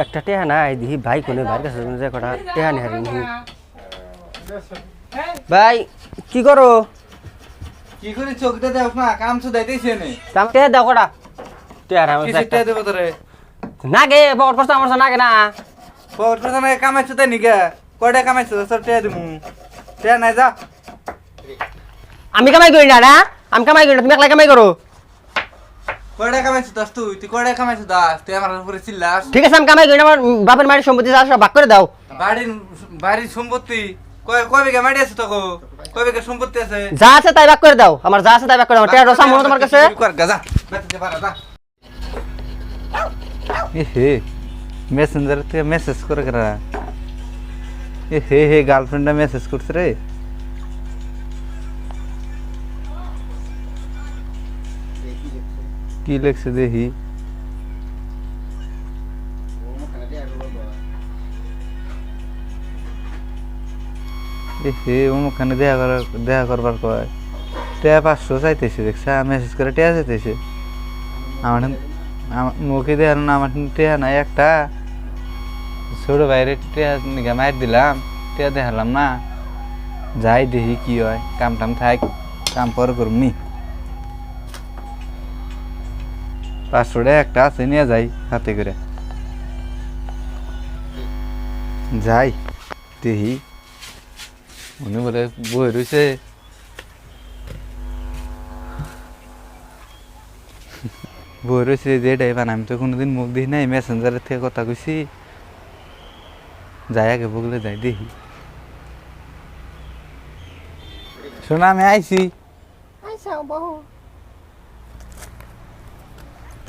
একটা টেহা নাই দিহি ভাই কোনে ভাই কাছে যে কটা টেহা নি হারি ভাই কি করো কি করে চোখটা দেখ না কাম তো দাইতেছে নে দাম টেহা দাও কটা টেহা কি সেটা দেব তোরে না গে বড় প্রশ্ন আমার না গে না পর প্রথমে কামাইছ তাই নিগা কয়টা কামাইছ সব টেয়া দিমু টেয়া নাই যা আমি কামাই করি না না আমি কামাই করি না তুমি একলা কামাই করো কয়টা কামাইছ দাস তুই কয়টা কামাইছ দাস তুই আমার উপরে চিল্লাস ঠিক আছে আমি কামাই করি না আমার বাপের মায়ের সম্পত্তি যা সব ভাগ করে দাও বাড়ির সম্পত্তি কয় বিঘা মাটি আছে তো কয় বিঘা সম্পত্তি আছে যা আছে তাই ভাগ করে দাও আমার যা আছে তাই ভাগ করে দাও টেহা রসা মনে তোমার কাছে কর গাজা বেতে পারা যা এ মেসেঞ্জার থেকে মেসেজ করে করা হে গার্লফ্রেন্ডটা মেসেজ করছে রে কি লেখছে দেখি ওখানে দেখা করবার কয় টেয়া 500 চাইতেছে দেখছে মেসেজ করে টেয়া চাইতেছে আমার মুখে দেওয়ার না আমার টেয়া নাই একটা ছোট বাইরে টেয়া নিগা মার দিলাম টেয়া দেখালাম না যাই দেখি কি হয় কাম টাম থাক কাম পর করবনি 500 টাকা একটা আছে নিয়ে যাই হাতে করে যাই দেখি উনি বলে বই রয়েছে বই রয়েছে যেটাই বান আমি তো কোনোদিন মুখ দেখি নাই মেসেঞ্জারের থেকে কথা কইছি যাই আগে বগলে যাই দেখি শোনা আমি আইছি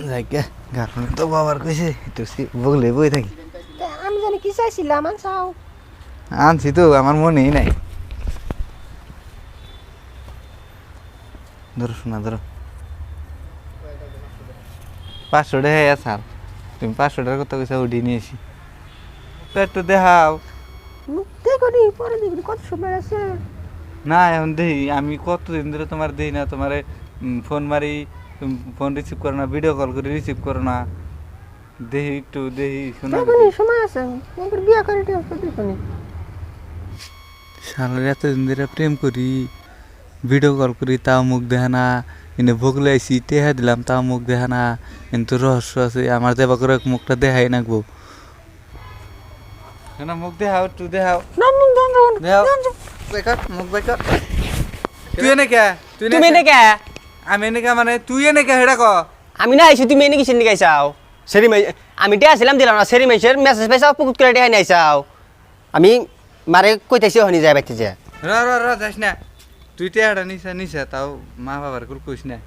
যাই কে গার্লফ্রেন্ড তো বাবার কইছে একটু বগলে বই থাকি আমি জানি কি চাইছিলাম আনছাও আনছি তো আমার মনেই নাই ধরো শোনা ধরো 500 টাকা স্যার তুমি 500 টাকার কথা কইছা উঠি নিয়েছি তো একটু দেখাও দেখো নি পরে দেখবি কত সময় আছে না এখন দেখি আমি কতদিন ধরে তোমার দেখি না তোমার ফোন মারি ফোন রিসিভ করো না ভিডিও কল করে রিসিভ করো না দেখি একটু দেখি শোনা দেখো নি সময় আছে একবার বিয়া করে দিও দেখো নি শালার এতদিন ধরে প্রেম করি ভিডিও কল করি তাও মুখ দেখা না এনে ভোগ লাইছি টেহা দিলাম তাও মুখ দেখা না কিন্তু রহস্য আছে আমার দেবা করে মুখটা দেখাই নাকবো না মুখ দেখাও একটু দেখাও দেখাও বেকার মুখ বেকার তুই এনে কে তুমি এনে কে আমি এনে কে মানে তুই এনে কে হেডা ক আমি না আইছি তুমি এনে কিসের নিয়ে আইছাও সেরি মাই আমি টেহা ছিলাম দিলাম না সেরি মাইছের মেসেজ পাইছাও পুকুত করে টেহা নিয়ে আইছাও আমি মারে কইতাছি হনি যায় বাইতে যে র যাস না তুই টেহাটা নিছা তাও মা বাবার কল কইস না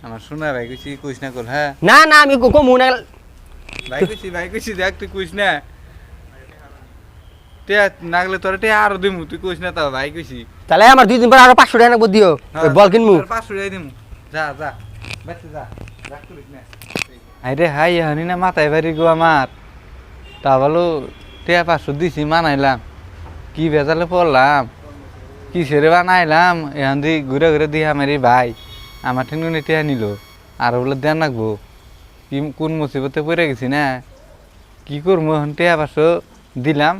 আমার শোনা ভাই কইস না কল হ্যাঁ না না আমি কমু না ভাই কইছি দেখ তুই কইস না টেহা নাগলে তোর টেহা আরো দিমু তুই কইস না তাও ভাই কইছি তাহলে আমার 2 দিন পর আরো 500 টাকা নাকবো দিও ওই বল কিনমু 500 টাকা দিমু যা বেঁচে যা রাখ করিস না আরে হাই হনি না মাথায় বাড়ি গো আমার তা বলো টেহা 500 দিছি মানাইলাম কি বেজালে পড়লাম কি সেরে বানাইলাম এখন দি ঘুরে ঘুরে দিয়ে আমার এই ভাই আমার ঠেঙ্গুনি টেহা নিল আর বলে দেন রাখবো কি কোন মুসিবতে পড়ে গেছি না কি করবো এখন টেহা 500 দিলাম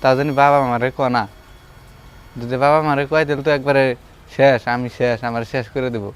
তা জানি বাবা মারে কনা যদি বাবা মারে কয় দিল তো একবারে শেষ আমি শেষ আমার শেষ করে দেবো